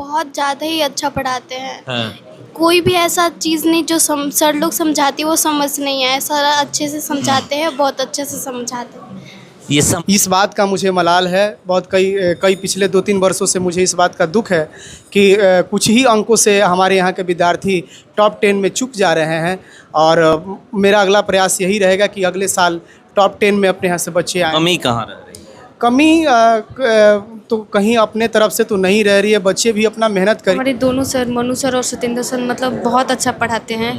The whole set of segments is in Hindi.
बहुत ज़्यादा ही अच्छा पढ़ाते हैं। हाँ। कोई भी ऐसा चीज़ नहीं जो सर लोग समझाते हैं वो समझ नहीं आए, सारा अच्छे से समझाते हैं, बहुत अच्छे से समझाते हैं। ये सब इस बात का मुझे मलाल है, बहुत कई पिछले 2-3 वर्षों से मुझे इस बात का दुख है कि कुछ ही अंकों से हमारे यहाँ के विद्यार्थी टॉप 10 में चूक जा रहे हैं। और मेरा अगला प्रयास यही रहेगा कि अगले साल टॉप 10 में अपने यहाँ से बच्चे आएँ। कमी कहाँ रह रही है? कमी तो कहीं अपने तरफ से तो नहीं रह रही है, बच्चे भी अपना मेहनत करें। हमारे दोनों सर, मनु सर और सत्येंद्र सर, मतलब बहुत अच्छा पढ़ाते हैं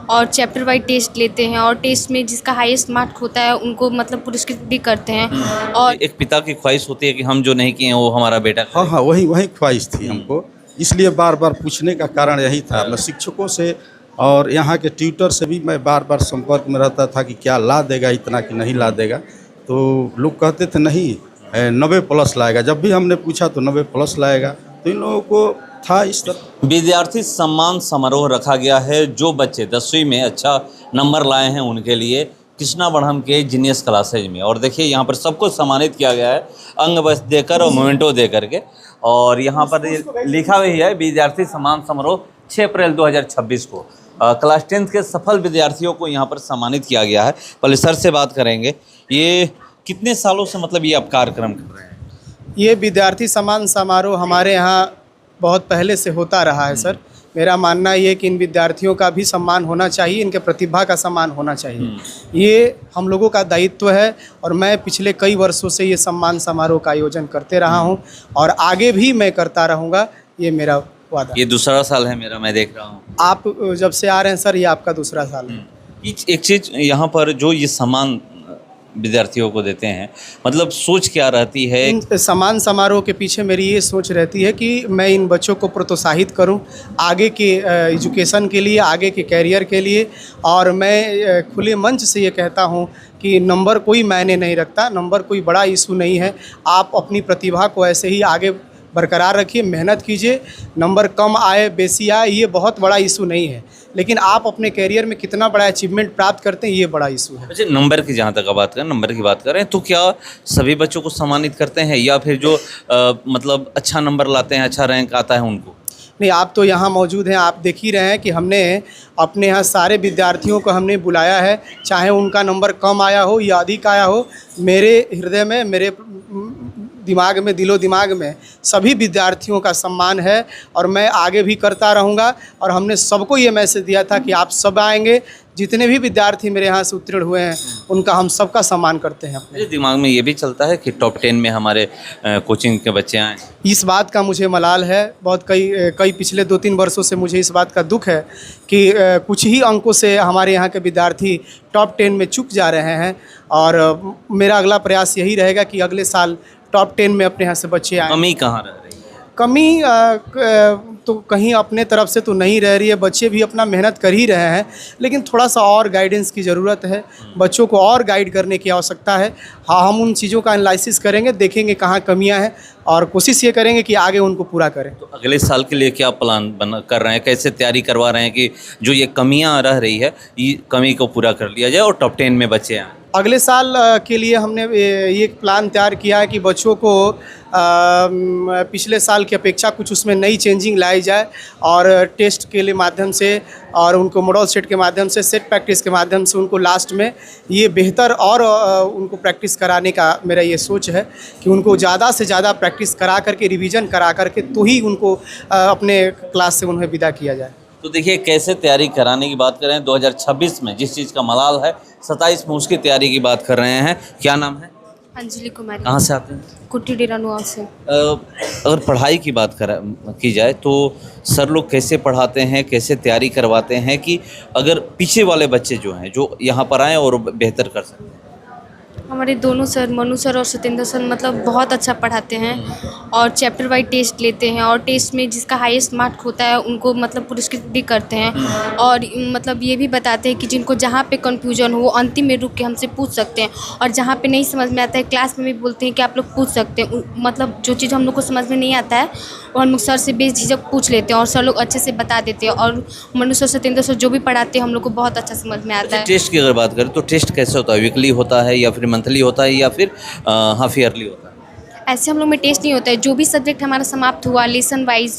और चैप्टर वाइज टेस्ट लेते हैं और टेस्ट में जिसका हाईएस्ट मार्क होता है उनको मतलब पुरस्कृत भी करते हैं। और एक पिता की ख्वाहिश होती है कि हम जो नहीं किए हैं वो हमारा बेटा करे। हाँ हाँ, वही ख्वाहिश थी हमको, इसलिए बार बार पूछने का कारण यही था। मैं शिक्षकों से और यहाँ के ट्यूटर से भी मैं बार बार संपर्क में रहता था कि क्या ला देगा इतना कि नहीं ला देगा। तो लोग कहते थे नहीं 90+ लाएगा, जब भी हमने पूछा तो 90+ लाएगा। तो इन लोगों को था इस तरह। विद्यार्थी सम्मान समारोह रखा गया है। जो बच्चे 10वीं में अच्छा नंबर लाए हैं उनके लिए कृष्णा बढ़म के जीनियस क्लासेज में। और देखिए यहाँ पर सबको सम्मानित किया गया है अंग बस देकर और मोमेंटो दे करके। और यहाँ पर लिखा हुआ है विद्यार्थी सम्मान समारोह 6 अप्रैल 2026 को क्लास 10th के सफल विद्यार्थियों को यहाँ पर सम्मानित किया गया है। पहले सर से बात करेंगे, ये कितने सालों से मतलब ये आप कार्यक्रम कर रहे हैं? ये विद्यार्थी सम्मान समारोह हमारे यहाँ बहुत पहले से होता रहा है सर। मेरा मानना ये है कि इन विद्यार्थियों का भी सम्मान होना चाहिए, इनके प्रतिभा का सम्मान होना चाहिए। ये हम लोगों का दायित्व है और मैं पिछले कई वर्षों से ये सम्मान समारोह का आयोजन करते रहा हूँ और आगे भी मैं करता रहूँगा, ये मेरा वादा। ये दूसरा साल है मेरा, मैं देख रहा हूँ। आप जब से आ रहे हैं सर, ये आपका दूसरा साल है। एक चीज़ यहाँ पर जो ये सम्मान विद्यार्थियों को देते हैं, मतलब सोच क्या रहती है? इन सम्मान समारोह के पीछे मेरी ये सोच रहती है कि मैं इन बच्चों को प्रोत्साहित करूं आगे के एजुकेशन के लिए, आगे के कैरियर के लिए। और मैं खुले मंच से ये कहता हूं कि नंबर कोई मायने नहीं रखता, नंबर कोई बड़ा इशू नहीं है। आप अपनी प्रतिभा को ऐसे ही आगे बरकरार रखिए, मेहनत कीजिए। नंबर कम आए बेसी आए ये बहुत बड़ा इशू नहीं है, लेकिन आप अपने कैरियर में कितना बड़ा अचीवमेंट प्राप्त करते हैं ये बड़ा इशू है। अच्छा, नंबर की जहाँ तक बात करें, नंबर की बात करें तो क्या सभी बच्चों को सम्मानित करते हैं या फिर जो मतलब अच्छा नंबर लाते हैं, अच्छा रैंक आता है उनको? नहीं, आप तो यहाँ मौजूद हैं, आप देख ही रहे हैं कि हमने अपने यहाँ सारे विद्यार्थियों को हमने बुलाया है, चाहे उनका नंबर कम आया हो या अधिक आया हो। मेरे हृदय में, मेरे दिमाग में, दिलो दिमाग में सभी विद्यार्थियों का सम्मान है और मैं आगे भी करता रहूँगा। और हमने सबको ये मैसेज दिया था कि आप सब आएंगे, जितने भी विद्यार्थी मेरे यहाँ से उत्तीर्ण हुए हैं उनका हम सबका सम्मान करते हैं। अपने दिमाग में ये भी चलता है कि टॉप 10 में हमारे कोचिंग के बच्चे आएँ। इस बात का मुझे मलाल है, बहुत कई पिछले 2-3 वर्षों से मुझे इस बात का दुख है कि कुछ ही अंकों से हमारे यहाँ के विद्यार्थी टॉप 10 में चूक जा रहे हैं। और मेरा अगला प्रयास यही रहेगा कि अगले साल टॉप 10 में अपने यहाँ से बच्चे आएँ। कमी कहाँ रह रही है? कमी तो कहीं अपने तरफ से तो नहीं रह रही है, बच्चे भी अपना मेहनत कर ही रहे हैं, लेकिन थोड़ा सा और गाइडेंस की ज़रूरत है, बच्चों को और गाइड करने की आवश्यकता है। हाँ, हम उन चीज़ों का एनालिसिस करेंगे, देखेंगे कहाँ कमियां हैं और कोशिश ये करेंगे कि आगे उनको पूरा करें। तो अगले साल के लिए क्या प्लान कर रहे हैं, कैसे तैयारी करवा रहे हैं कि जो ये कमियां रह रही है ये कमी को पूरा कर लिया जाए और टॉप 10 में बच्चे आएँ? अगले साल के लिए हमने ये प्लान तैयार किया है कि बच्चों को पिछले साल की अपेक्षा कुछ उसमें नई चेंजिंग लाई जाए और टेस्ट के लिए माध्यम से और उनको मॉडल सेट के माध्यम से, सेट प्रैक्टिस के माध्यम से उनको लास्ट में ये बेहतर और उनको प्रैक्टिस कराने का मेरा ये सोच है कि उनको ज़्यादा से ज़्यादा प्रैक्टिस करा करके, रिवीजन करा करके तो ही उनको अपने क्लास से उन्हें विदा किया जाए। तो देखिए कैसे तैयारी कराने की बात करें 2026 में जिस चीज़ का मलाल है 27 में उसकी तैयारी की बात कर रहे हैं। क्या नाम है? अंजलि कुमारी। कहाँ से आते हैं? कुट्टी डेरा नुआल से। अगर पढ़ाई की बात की जाए तो सर लोग कैसे पढ़ाते हैं, कैसे तैयारी करवाते हैं कि अगर पीछे वाले बच्चे जो हैं जो यहाँ पर आएँ और बेहतर कर सकें? हमारे दोनों सर, मनु सर और सत्येंद्र सर, मतलब बहुत अच्छा पढ़ाते हैं और चैप्टर वाइज टेस्ट लेते हैं और टेस्ट में जिसका हाईएस्ट मार्क होता है उनको मतलब पुरस्कृत भी करते हैं। और मतलब ये भी बताते हैं कि जिनको जहाँ पे कन्फ्यूजन हो वो अंतिम में रुक के हमसे पूछ सकते हैं और जहाँ पे नहीं समझ में आता है क्लास में भी बोलते हैं कि आप लोग पूछ सकते हैं। मतलब जो चीज़ हम लोग को समझ में नहीं आता है वो हम लोग सर से बेझिझक पूछ लेते हैं और सर लोग अच्छे से बता देते हैं। और मनु सर, सत्येंद्र सर जो भी पढ़ाते हैं हम लोग को बहुत अच्छा समझ में आता है। टेस्ट की अगर बात करें तो टेस्ट कैसे होता है? वीकली होता है या फिर मंथली होता है या फिर हाफ ईयरली होता है? ऐसे हम लोग में टेस्ट नहीं होता है। जो भी सब्जेक्ट हमारा समाप्त हुआ लेसन वाइज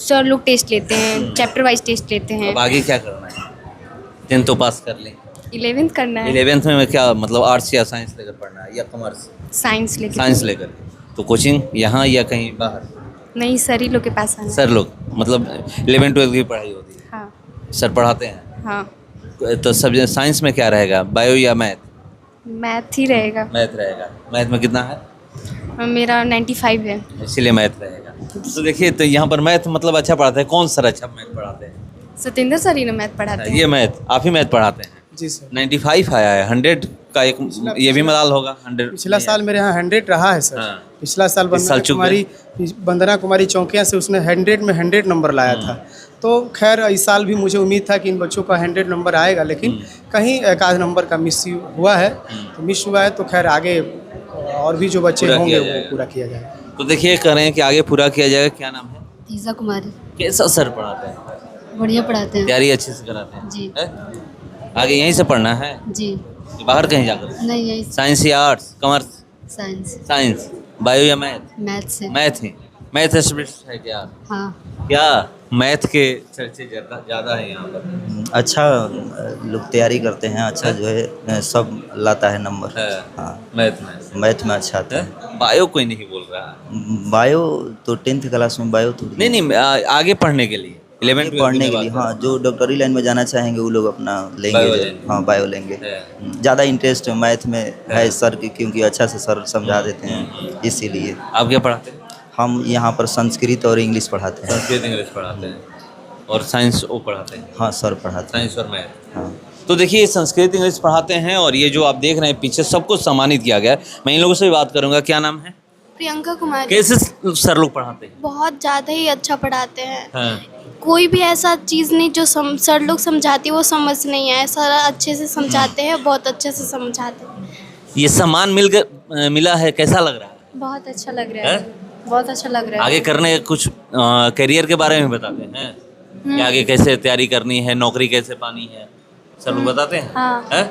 सर लोग टेस्ट लेते हैं, चैप्टर वाइज टेस्ट लेते हैं। अब आगे क्या करना है? 10th तो पास कर लें, 11th करना है, 11th में क्या मतलब आर्ट्स या साइंस लेकर पढ़ना है या कॉमर्स? साइंस लेके। साइंस लेकर। तो कोचिंग यहाँ या कहीं बाहर? नहीं, सर ही लोग के पास आना है। सर लोग मतलब 11th-12th की पढ़ाई होती है, हाँ सर पढ़ाते हैं। हाँ। तो सब्जेक्ट साइंस में क्या रहेगा, बायो या मैथ? मैथ ही रहेगा। मैथ रहेगा। मैथ में कितना है? मेरा 95 है। इसीलिए मैथ रहेगा। तो देखिए, तो यहाँ पर मैथ मतलब अच्छा पढ़ाते हैं। कौन सर अच्छा मैथ पढ़ाते हैं? सतेंद्र सर ही ना मैथ पढ़ाते हैं। ये मैथ आप ही मैथ पढ़ाते हैं? जी सर। 95 आया है, 100 का एक ये भी मलाल होगा। 100 पिछला साल मेरे यहाँ 100 रहा है सर। हाँ। पिछला साल इस साल चूक वंदना कुमारी चौकिया से उसने 100 में 100 नंबर लाया था। तो खैर इस साल भी मुझे उम्मीद था कि इन बच्चों का 100 नंबर आएगा, लेकिन कहीं एक आध नंबर का मिस हुआ है। तो मिस हुआ है तो खैर आगे और भी जो बच्चे पूरा होंगे किया वो जाएगा। पूरा किया जाएगा। तो देखिए, कह रहे हैं कि आगे पूरा किया जाएगा। क्या नाम है? तीजा कुमारी। कैसा सर पढ़ाते हैं? बढ़िया पढ़ाते हैं तैयारी अच्छे से कराते हैं? जी। हैं? आगे यहीं से पढ़ना है जी। कि बाहर कहीं जाकर? नहीं, यही साइंस या arts, commerce? Science science. Bio या मैथ? मैथ से। मैथ ही। मैथ स्पेशलिस्ट है क्या? हाँ। क्या मैथ के चर्चे ज़्यादा है यहाँ पर? अच्छा लोग तैयारी करते हैं, अच्छा जो है सब लाता है नंबर। है। हाँ, मैथ में अच्छा आता है। है? बायो कोई नहीं बोल रहा है। बायो तो 10th क्लास में बायो तो नहीं आगे पढ़ने के लिए 11th पढ़ने के लिए, हाँ, जो डॉक्टरी लाइन में जाना चाहेंगे वो लोग अपना लेंगे। बायो लेंगे। हाँ, बायो लेंगे। है। ज़्यादा इंटरेस्ट मैथ में है सर की, क्योंकि अच्छा से सर समझा देते हैं, इसीलिए। आप क्या पढ़ाते हैं? हम यहाँ पर संस्कृत और इंग्लिश पढ़ाते हैं। संस्कृत इंग्लिश पढ़ाते हैं और साइंस वो पढ़ाते हैं? हाँ सर, पढ़ाते हैं। साइंस और मैथ। हाँ। तो देखिए, संस्कृत इंग्लिश पढ़ाते हैं और ये जो आप देख रहे हैं पीछे सबको सम्मानित किया गया है। मैं इन लोगों से भी बात करूंगा। क्या नाम है? प्रियंका कुमारी। कैसे सर लोग पढ़ाते हैं? बहुत ज़्यादा ही अच्छा पढ़ाते हैं। हाँ। कोई भी ऐसा चीज़ नहीं जो सर लोग समझाती वो समझ नहीं आए, सारा अच्छे से समझाते हैं, बहुत अच्छे से समझाते हैं। ये सम्मान मिला है, कैसा लग रहा है? बहुत अच्छा लग रहा है? है। बहुत अच्छा लग रहा है। आगे करने कुछ करियर के बारे में बताते हैं कि आगे कैसे तैयारी करनी है, नौकरी कैसे पानी है, सर लोग बताते हैं? हाँ। है?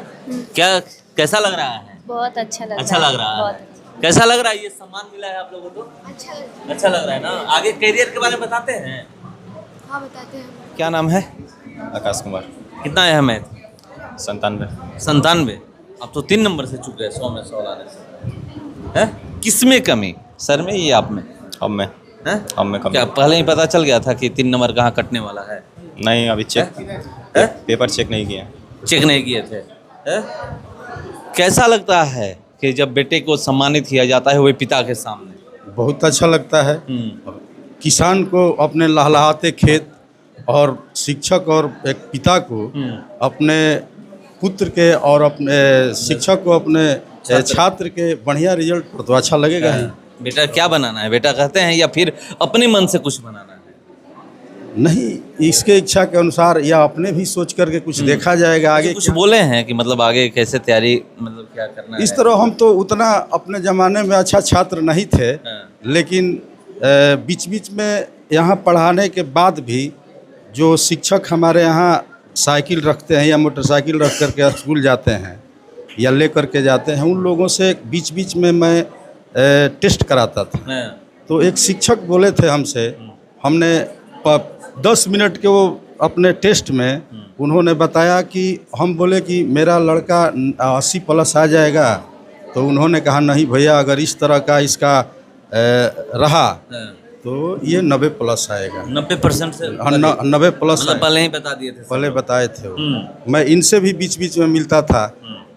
क्या कैसा लग रहा है? बहुत अच्छा लग अच्छा लग रहा है। कैसा लग रहा है? ये सम्मान मिला है आप लोगों को? अच्छा लग रहा है ना? आगे करियर के बारे में बताते हैं? हाँ, बताते हैं। क्या नाम है? आकाश कुमार। कितना है मैथ? 97। 97। अब तो 3 नंबर से चुके हैं 100 में 100 लाने से। है? किस में कमी, सर में या आप में? अब मैं है? अब मैं कम क्या पहले ही पता चल गया था कि 3 नंबर कहाँ कटने वाला है? नहीं, अभी चेक है? पेपर चेक नहीं किए। चेक नहीं किए थे? है? कैसा लगता है कि जब बेटे को सम्मानित किया जाता है वो पिता के सामने? बहुत अच्छा लगता है। किसान को अपने लहलहाते खेत और शिक्षक और एक पिता को अपने पुत्र के और अपने शिक्षक को अपने छात्र के बढ़िया रिजल्ट पर तो अच्छा लगेगा ही। बेटा क्या बनाना है बेटा कहते हैं, या फिर अपने मन से कुछ बनाना है? नहीं, इसके इच्छा के अनुसार या अपने भी सोच करके कुछ देखा जाएगा आगे। कुछ बोले हैं कि मतलब आगे कैसे तैयारी, मतलब क्या करना इस है? तरह हम तो उतना अपने ज़माने में अच्छा छात्र नहीं थे, लेकिन बीच बीच में यहाँ पढ़ाने के बाद भी जो शिक्षक हमारे यहाँ साइकिल रखते हैं या मोटरसाइकिल रख करके स्कूल जाते हैं या ले करके जाते हैं, उन लोगों से बीच बीच में मैं टेस्ट कराता था। तो एक शिक्षक बोले थे हमसे, हमने 10 मिनट के वो अपने टेस्ट में उन्होंने बताया कि हम बोले कि मेरा लड़का 80 प्लस आ जाएगा, तो उन्होंने कहा नहीं भैया, अगर इस तरह का इसका रहा तो ये 90 प्लस आएगा। 90% से 90 प्लस मतलब पहले ही बता दिए थे? पहले बताए थे वो। मैं इनसे भी बीच बीच में मिलता था,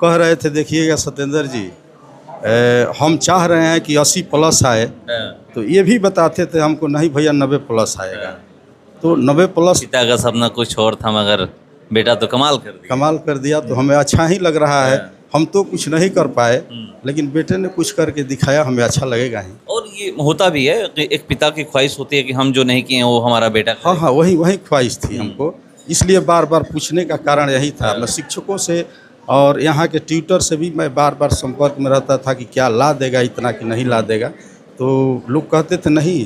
कह रहे थे देखिएगा सत्येंद्र जी, हम चाह रहे हैं कि 80 प्लस आए, तो ये भी बताते थे हमको नहीं भैया 90 प्लस आएगा। तो 90 प्लस पिता का सपना कुछ और था, मगर बेटा तो कमाल कर दिया। तो हमें अच्छा ही लग रहा है। हम तो कुछ नहीं कर पाए, लेकिन बेटे ने कुछ करके दिखाया, हमें अच्छा लगेगा ही। और ये होता भी है कि एक पिता की ख्वाहिश होती है कि हम जो नहीं किए वो हमारा बेटा करे। हाँ, वही ख्वाहिश थी हमको, इसलिए बार बार पूछने का कारण यही था। मैं शिक्षकों से और यहाँ के ट्यूटर से भी मैं बार बार संपर्क में रहता था कि क्या ला देगा इतना कि नहीं ला देगा। तो लोग कहते थे नहीं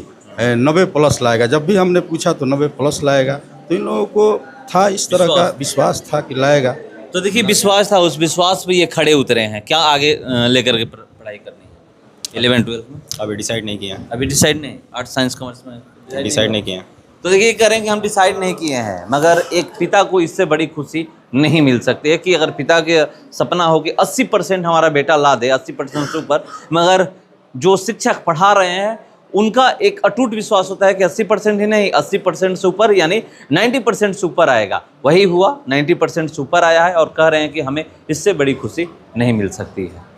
90 प्लस लाएगा। जब भी हमने पूछा तो 90 प्लस लाएगा। तो इन लोगों को था, इस तरह का विश्वास था कि लाएगा। तो देखिए, विश्वास था, उस विश्वास पे ये खड़े उतरे हैं। क्या आगे लेकर के पढ़ाई करनी है? 11 12 में अभी डिसाइड नहीं किया अभी डिसाइड नहीं, आर्ट साइंस कॉमर्स में डिसाइड नहीं किया। तो देखिए ये करें कि हम डिसाइड नहीं किए हैं, मगर एक पिता को इससे बड़ी खुशी नहीं मिल सकती है कि अगर पिता के सपना हो कि 80% हमारा बेटा ला दे, 80% से ऊपर, मगर जो शिक्षक पढ़ा रहे हैं उनका एक अटूट विश्वास होता है कि 80% ही नहीं, 80% से ऊपर यानी 90% से ऊपर आएगा। वही हुआ, 90% से ऊपर आया है और कह रहे हैं कि हमें इससे बड़ी खुशी नहीं मिल सकती है।